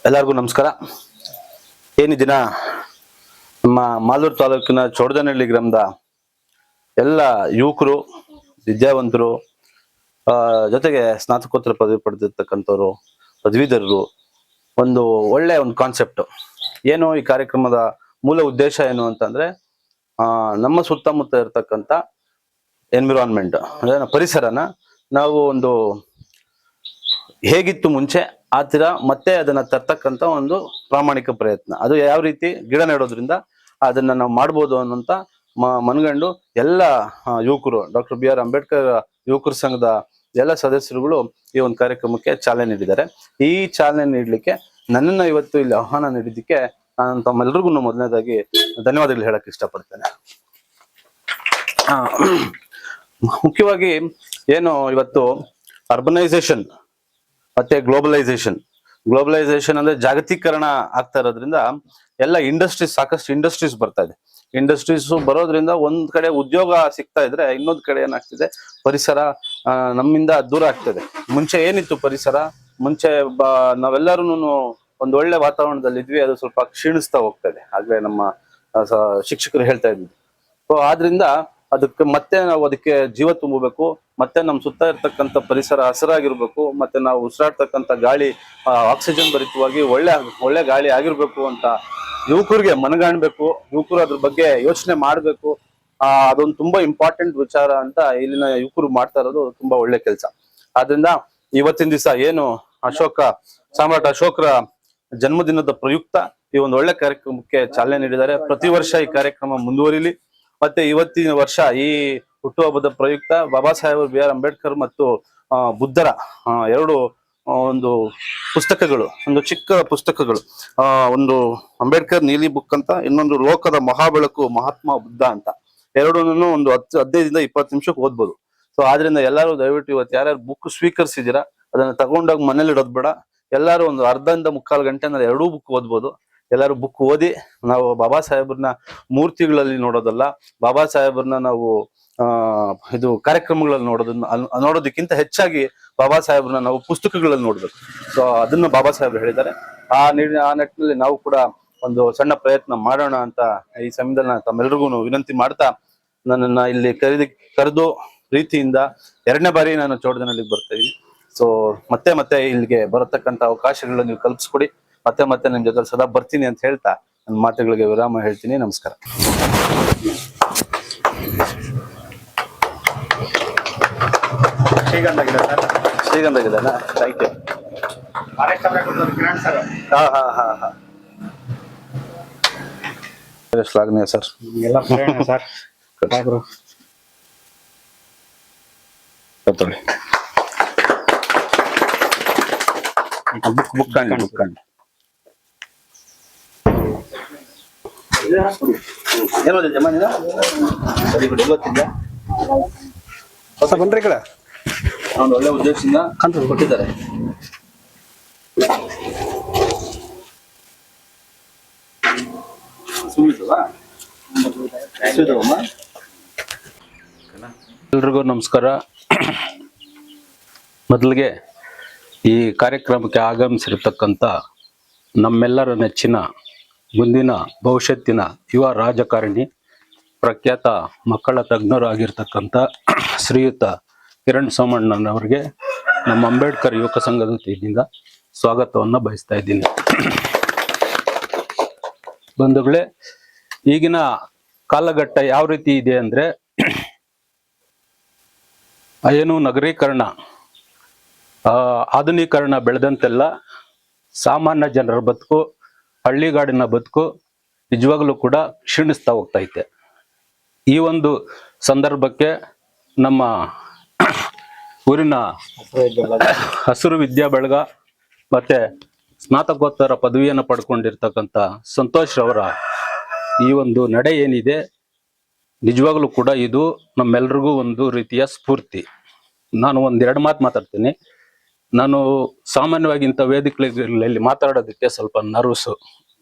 ಎಲ್ಲರಿಗೂ ನಮಸ್ಕಾರ. ಏನು ದಿನ ನಮ್ಮ ಮಾಲೂರು ತಾಲೂಕಿನ ಚೋಡದನಹಳ್ಳಿ ಗ್ರಾಮದ ಎಲ್ಲ ಯುವಕರು, ವಿದ್ಯಾವಂತರು, ಜೊತೆಗೆ ಸ್ನಾತಕೋತ್ತರ ಪದವಿ ಪಡೆದಿರ್ತಕ್ಕಂಥವ್ರು, ಪದವೀಧರರು ಒಂದು ಒಳ್ಳೆ ಕಾನ್ಸೆಪ್ಟ್. ಏನು ಈ ಕಾರ್ಯಕ್ರಮದ ಮೂಲ ಉದ್ದೇಶ ಏನು ಅಂತಂದ್ರೆ, ನಮ್ಮ ಸುತ್ತಮುತ್ತ ಇರತಕ್ಕಂಥ ಎನ್ವಿರಾನ್ಮೆಂಟ್ ಅಂದ್ರೆ ಪರಿಸರನ ನಾವು ಒಂದು ಹೇಗಿತ್ತು ಮುಂಚೆ ಆ ತರ ಮತ್ತೆ ಅದನ್ನ ತರ್ತಕ್ಕಂಥ ಒಂದು ಪ್ರಾಮಾಣಿಕ ಪ್ರಯತ್ನ. ಅದು ಯಾವ ರೀತಿ ಗಿಡ ನೆಡೋದ್ರಿಂದ ಅದನ್ನ ನಾವು ಮಾಡ್ಬೋದು ಅನ್ನೋಂತ ಮನಗಂಡು ಎಲ್ಲ ಯುವಕರು, ಡಾಕ್ಟರ್ BR ಅಂಬೇಡ್ಕರ್ ಯುವಕರ ಸಂಘದ ಎಲ್ಲ ಸದಸ್ಯರುಗಳು ಈ ಒಂದು ಕಾರ್ಯಕ್ರಮಕ್ಕೆ ಚಾಲನೆ ನೀಡಿದ್ದಾರೆ. ಈ ಚಾಲನೆ ನೀಡಲಿಕ್ಕೆ ನನ್ನನ್ನು ಇವತ್ತು ಇಲ್ಲಿ ಆಹ್ವಾನ ನೀಡಿದ್ದಕ್ಕೆ ನಾನು ತಮ್ಮೆಲ್ಲರಿಗೂ ಮೊದಲನೇದಾಗಿ ಧನ್ಯವಾದಗಳು ಹೇಳಕ್ ಇಷ್ಟಪಡ್ತೇನೆ. ಮುಖ್ಯವಾಗಿ ಏನು ಇವತ್ತು ಅರ್ಬನೈಸೇಷನ್ ಮತ್ತೆ ಗ್ಲೋಬಲೈಸೇಷನ್ ಅಂದ್ರೆ ಜಾಗತೀಕರಣ ಆಗ್ತಾ ಇರೋದ್ರಿಂದ ಎಲ್ಲ ಇಂಡಸ್ಟ್ರೀಸ್, ಸಾಕಷ್ಟು ಇಂಡಸ್ಟ್ರೀಸ್ ಬರ್ತಾ ಇದೆ. ಇಂಡಸ್ಟ್ರೀಸ್ ಬರೋದ್ರಿಂದ ಒಂದ್ ಕಡೆ ಉದ್ಯೋಗ ಸಿಗ್ತಾ ಇದ್ರೆ ಇನ್ನೊಂದ್ ಕಡೆ ಏನಾಗ್ತಿದೆ, ಪರಿಸರ ನಮ್ಮಿಂದ ದೂರ ಆಗ್ತದೆ. ಮುಂಚೆ ಏನಿತ್ತು ಪರಿಸರ, ಮುಂಚೆ ನಾವೆಲ್ಲರೂ ಒಂದ್ ಒಳ್ಳೆ ವಾತಾವರಣದಲ್ಲಿ ಇದ್ವಿ, ಅದು ಸ್ವಲ್ಪ ಕ್ಷೀಣಿಸ್ತಾ ಹೋಗ್ತದೆ. ಆಗ್ಲೇ ನಮ್ಮ ಶಿಕ್ಷಕರು ಹೇಳ್ತಾ ಇದ್ವಿ. ಸೊ ಆದ್ರಿಂದ ಅದಕ್ಕೆ ಮತ್ತೆ ನಾವು ಅದಕ್ಕೆ ಜೀವ ತುಂಬಬೇಕು, ಮತ್ತೆ ನಮ್ಮ ಸುತ್ತ ಇರ್ತಕ್ಕಂಥ ಪರಿಸರ ಹಸಿರಾಗಿರ್ಬೇಕು, ಮತ್ತೆ ನಾವು ಉಸಿರಾಡ್ತಕ್ಕಂಥ ಗಾಳಿ ಆಕ್ಸಿಜನ್ ಭರಿತವಾಗಿ ಒಳ್ಳೆ ಗಾಳಿ ಆಗಿರ್ಬೇಕು ಅಂತ ಯುವಕರಿಗೆ ಮನಗಾಣ್ಬೇಕು. ಯುವಕರು ಅದ್ರ ಬಗ್ಗೆ ಯೋಚನೆ ಮಾಡ್ಬೇಕು. ಅದೊಂದು ತುಂಬಾ ಇಂಪಾರ್ಟೆಂಟ್ ವಿಚಾರ ಅಂತ ಇಲ್ಲಿನ ಯುವಕರು ಮಾಡ್ತಾ ಇರೋದು ತುಂಬಾ ಒಳ್ಳೆ ಕೆಲಸ. ಆದ್ರಿಂದ ಇವತ್ತಿನ ದಿವಸ ಏನು ಸಾಮ್ರಾಟ್ ಅಶೋಕರ ಜನ್ಮದಿನದ ಪ್ರಯುಕ್ತ ಈ ಒಂದು ಒಳ್ಳೆ ಕಾರ್ಯಕ್ರಮಕ್ಕೆ ಚಾಲನೆ ನೀಡಿದ್ದಾರೆ. ಪ್ರತಿ ವರ್ಷ ಈ ಕಾರ್ಯಕ್ರಮ ಮುಂದುವರಿಲಿ. ಮತ್ತೆ ಇವತ್ತಿನ ವರ್ಷ ಈ ಹುಟ್ಟುಹಬ್ಬದ ಪ್ರಯುಕ್ತ ಬಾಬಾ ಸಾಹೇಬ್ BR ಅಂಬೇಡ್ಕರ್ ಮತ್ತು ಬುದ್ಧರ ಎರಡು ಒಂದು ಪುಸ್ತಕಗಳು, ಒಂದು ಚಿಕ್ಕ ಪುಸ್ತಕಗಳು, ಒಂದು ಅಂಬೇಡ್ಕರ್ ನೀಲಿ ಬುಕ್ ಅಂತ, ಇನ್ನೊಂದು ಲೋಕದ ಮಹಾಬೆಳಕು ಮಹಾತ್ಮ ಬುದ್ಧ ಅಂತ, ಎರಡನ್ನೂ ಒಂದು 15-20 ನಿಮಿಷಕ್ಕೆ ಓದ್ಬೋದು. ಸೊ ಆದ್ರಿಂದ ಎಲ್ಲರೂ ದಯವಿಟ್ಟು ಇವತ್ತು ಯಾರ್ಯಾರು ಬುಕ್ ಸ್ವೀಕರಿಸಿದ್ದೀರಾ ಅದನ್ನ ತಗೊಂಡೋಗಿ ಮನೇಲಿ ಇಡೋದ್ ಬೇಡ. ಎಲ್ಲರೂ ಒಂದು ಅರ್ಧದಿಂದ 3/4 ಗಂಟೆನಲ್ಲಿ 2 ಬುಕ್ ಓದ್ಬೋದು. ಎಲ್ಲರೂ ಬುಕ್ ಓದಿ ನಾವು ಬಾಬಾ ಸಾಹೇಬ್ರನ್ನ ಮೂರ್ತಿಗಳಲ್ಲಿ ನೋಡೋದಲ್ಲ, ಬಾಬಾ ಸಾಹೇಬ್ರನ್ನ ನಾವು ಇದು ಕಾರ್ಯಕ್ರಮಗಳಲ್ಲಿ ನೋಡೋದಕ್ಕಿಂತ ಹೆಚ್ಚಾಗಿ ಬಾಬಾ ಸಾಹೇಬ್ರನ್ನ ನಾವು ಪುಸ್ತಕಗಳಲ್ಲಿ ನೋಡ್ಬೇಕು. ಸೊ ಅದನ್ನ ಬಾಬಾ ಸಾಹೇಬ್ರು ಹೇಳಿದ್ದಾರೆ. ಆ ನಿಟ್ಟಿನಲ್ಲಿ ನಾವು ಕೂಡ ಒಂದು ಸಣ್ಣ ಪ್ರಯತ್ನ ಮಾಡೋಣ ಅಂತ ಈ ಸಮಯದಲ್ಲಿ ನಾನು ತಮ್ಮೆಲ್ಲರಿಗೂ ವಿನಂತಿ ಮಾಡ್ತಾ, ನನ್ನನ್ನ ಇಲ್ಲಿ ಕರೆದು ಪ್ರೀತಿಯಿಂದ 2ನೇ ಬಾರಿ ನಾನು ಚೋಡದನಹಳ್ಳಿಗೆ ಬರ್ತಾ ಇದ್ದೀನಿ. ಸೊ ಮತ್ತೆ ಇಲ್ಲಿಗೆ ಬರತಕ್ಕಂತ ಅವಕಾಶಗಳನ್ನ ನೀವು ಕಲ್ಪಿಸ್ಕೊಡಿ. ಮತ್ತೆ ನಿಮ್ ಜೊತೆ ಸದಾ ಬರ್ತೀನಿ ಅಂತ ಹೇಳ್ತಾ ನನ್ನ ಮಾತುಗಳಿಗೆ ವಿರಾಮ ಹೇಳ್ತೀನಿ. ನಮಸ್ಕಾರ. ಶ್ರೀಗಂಧ ಗಿಡನಾ? Thank you. ಶ್ಲಾಘನೀಯ ಸರ್. ಬುಕ್ ಹೊಸ ಬನ್ರಿ ಕಡೆ ಒಂದು ಒಳ್ಳೆ ಉದ್ದೇಶದಿಂದ ಕಂತು ಕೊಟ್ಟಿದ್ದಾರೆ. ಎಲ್ರಿಗೂ ನಮಸ್ಕಾರ. ಮೊದಲಿಗೆ ಈ ಕಾರ್ಯಕ್ರಮಕ್ಕೆ ಆಗಮಿಸಿರ್ತಕ್ಕಂಥ ನಮ್ಮೆಲ್ಲರ ನೆಚ್ಚಿನ ಮುಂದಿನ ಭವಿಷ್ಯತ್ತಿನ ಯುವ ರಾಜಕಾರಣಿ, ಪ್ರಖ್ಯಾತ ಮಕ್ಕಳ ತಜ್ಞರು ಆಗಿರ್ತಕ್ಕಂಥ ಶ್ರೀಯುತ ಕಿರಣ್ ಸೋಮಣ್ಣನವರಿಗೆ ನಮ್ಮ ಅಂಬೇಡ್ಕರ್ ಯುವಕ ಸಂಘದ ವತಿಯಿಂದ ಸ್ವಾಗತವನ್ನು ಬಯಸ್ತಾ ಇದ್ದೀನಿ. ಬಂಧುಗಳೇ, ಈಗಿನ ಕಾಲಘಟ್ಟ ಯಾವ ರೀತಿ ಇದೆ ಅಂದ್ರೆ, ಏನು ನಗರೀಕರಣ, ಆಧುನೀಕರಣ ಬೆಳೆದಂತೆಲ್ಲ ಸಾಮಾನ್ಯ ಜನರ ಬದುಕು, ಹಳ್ಳಿಗಾಡಿನ ಬದುಕು ನಿಜವಾಗ್ಲೂ ಕೂಡ ಕ್ಷೀಣಿಸ್ತಾ ಹೋಗ್ತಾ ಐತೆ. ಈ ಒಂದು ಸಂದರ್ಭಕ್ಕೆ ನಮ್ಮ ಊರಿನ ಹಸಿರು ವಿದ್ಯಾ ಬೆಳಗ ಮತ್ತೆ ಸ್ನಾತಕೋತ್ತರ ಪದವಿಯನ್ನು ಪಡ್ಕೊಂಡಿರ್ತಕ್ಕಂಥ ಸಂತೋಷ್ ಅವರ ಈ ಒಂದು ನಡೆ ಏನಿದೆ, ನಿಜವಾಗ್ಲೂ ಕೂಡ ಇದು ನಮ್ಮೆಲ್ರಿಗೂ ಒಂದು ರೀತಿಯ ಸ್ಫೂರ್ತಿ. ನಾನು 1-2 ಮಾತು ಮಾತಾಡ್ತೀನಿ. ನಾನು ಸಾಮಾನ್ಯವಾಗಿ ಇಂಥ ವೇದಿಕೆಗಳಲ್ಲಿ ಮಾತಾಡೋದಕ್ಕೆ ಸ್ವಲ್ಪ ನರ್ವಸು,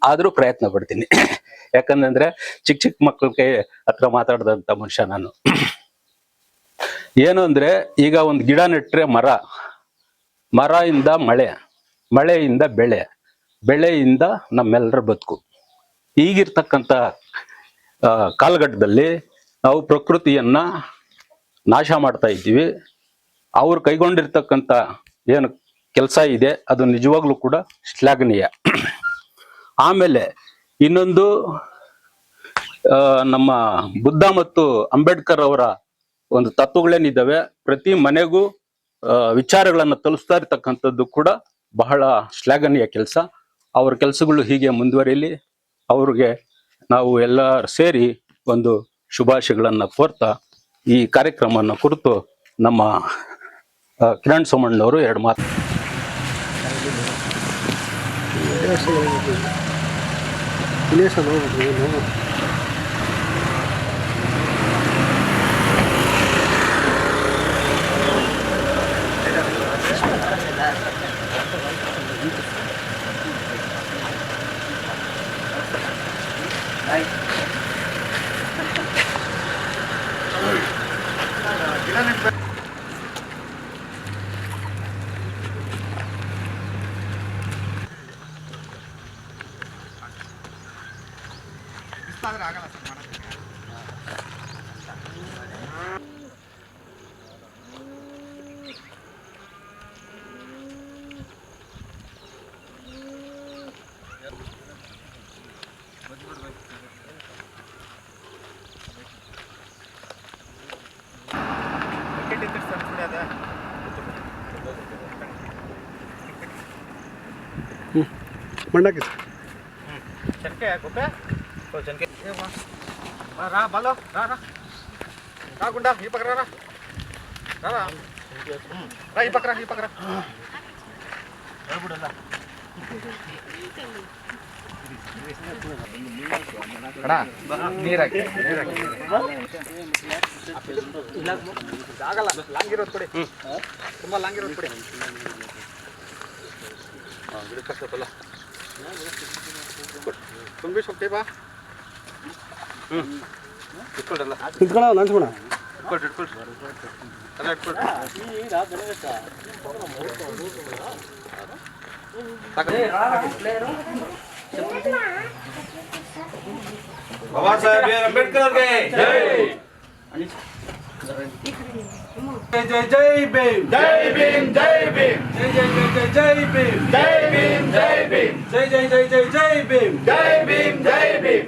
ಆದ್ರೂ ಪ್ರಯತ್ನ ಪಡ್ತೀನಿ. ಯಾಕಂದ್ರೆ ಚಿಕ್ಕ ಮಕ್ಕಳಿಗೆ ಹತ್ರ ಮಾತಾಡದಂತ ಮನುಷ್ಯ ನಾನು. ಏನು ಅಂದ್ರೆ, ಈಗ ಒಂದು ಗಿಡ ನೆಟ್ರೆ ಮರ, ಮರದಿಂದ ಮಳೆ, ಮಳೆಯಿಂದ ಬೆಳೆ, ಬೆಳೆಯಿಂದ ನಮ್ಮೆಲ್ಲರ ಬದುಕು. ಈಗಿರ್ತಕ್ಕಂಥ ಕಾಲಘಟ್ಟದಲ್ಲಿ ನಾವು ಪ್ರಕೃತಿಯನ್ನ ನಾಶ ಮಾಡ್ತಾ ಇದ್ದೀವಿ. ಅವ್ರು ಕೈಗೊಂಡಿರ್ತಕ್ಕಂಥ ಏನು ಕೆಲಸ ಇದೆ ಅದು ನಿಜವಾಗ್ಲೂ ಕೂಡ ಶ್ಲಾಘನೀಯ. ಆಮೇಲೆ ಇನ್ನೊಂದು, ನಮ್ಮ ಬುದ್ಧ ಮತ್ತು ಅಂಬೇಡ್ಕರ್ ಅವರ ಒಂದು ತತ್ವಗಳೇನಿದ್ದಾವೆ, ಪ್ರತಿ ಮನೆಗೂ ವಿಚಾರಗಳನ್ನ ತಲುಪಿಸ್ತಾ ಇರ್ತಕ್ಕಂಥದ್ದು ಕೂಡ ಬಹಳ ಶ್ಲಾಘನೀಯ ಕೆಲಸ. ಅವ್ರ ಕೆಲಸಗಳು ಹೀಗೆ ಮುಂದುವರಿಯಲಿ. ಅವ್ರಿಗೆ ನಾವು ಎಲ್ಲ ಸೇರಿ ಒಂದು ಶುಭಾಶಯಗಳನ್ನ ಕೋರ್ತಾ ಈ ಕಾರ್ಯಕ್ರಮವನ್ನು ಕುರಿತು ನಮ್ಮ ಕಿರಣ್ ಸೋಮಣ್ಣವರು 2 ಮಾತು. ಮಂಡಕ್ಕೆ ಚನ್ಕೆ ಗುಪ್ಪೆ ಚನ್ಕೆ ರಾ ಬಾಲೋ ರಾ ರಾ ರಾ ಗುಂಡ ಈ ಪಕ್ಕ ರಾ ರಾ ರಾ ಈ ಪಕ್ಕ ಹೇಳ್ಬಿಡಲ್ಲ ಕಡ ನೀರಾಕಿ ಆಗಲ್ಲ ಲಾಂಗ್ ಇರೋದು ಕೊಡಿ, ತುಂಬ ಲಾಂಗ್ ಇರೋದು ಕೊಡಿ. ಗಿಡಕ್ಕೆ ಸ್ವಲ್ಪ ತುಂಬಿಸಿ ಹೋಗ್ತೀವಿ ಬಾ. ಇಟ್ಕೊಳ್ರಲ್ಲ, ಇಟ್ಕೊಳ್ಳ ನಂಚ್ಕೊಣ, ಇಟ್ಕೊಳ್ರಿ ಎಲ್ಲ ಇಟ್ಕೊಳ್ರಿ. ಬಾಬಾ ಸಾಹೇಬ್ ಅಂಬೇಡ್ಕರ್ ಅವ್ರಿಗೆ ಜೈ. ಜೈ ಜೈ ಭೀಮ್, ಜೈ ಭೀಮ್, ಜೈ ಭೀಮ್, ಜೈ ಜೈ ಜೈ ಜೈ ಜೈ ಭೀಮ್, ಜೈ ಭೀಮ್, ಜೈ ಭೀಮ್, ಜೈ ಜೈ ಜೈ ಜೈ ಜೈ ಭೀಮ್, ಜೈ ಭೀಮ್, ಜೈ ಭೀಮ್.